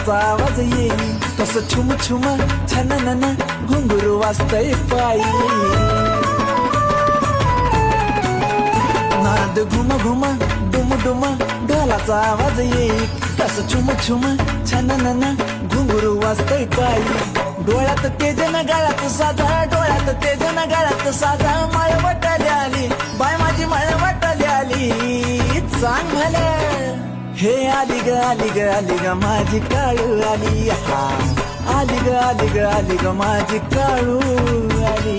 ढोलाचा आवाज येई तस छुम छुम छननन घुंगरू वाजतय पायी नाद घुम घुम डुम डुम ढोलाचा आवाज येई तस छुम छुम छननन घुंगरू वाजतय पायी डोळ्यात तेज न गळ्यात साधा डोळ्यात तेज न गळ्यात साधा माळ वाटाली आली बाय माझी माळ वाटाली आली सांग भलं हे आली ग आली ग आली ग माझी काळू आली हा आली ग आली ग आली ग माझी काळू आली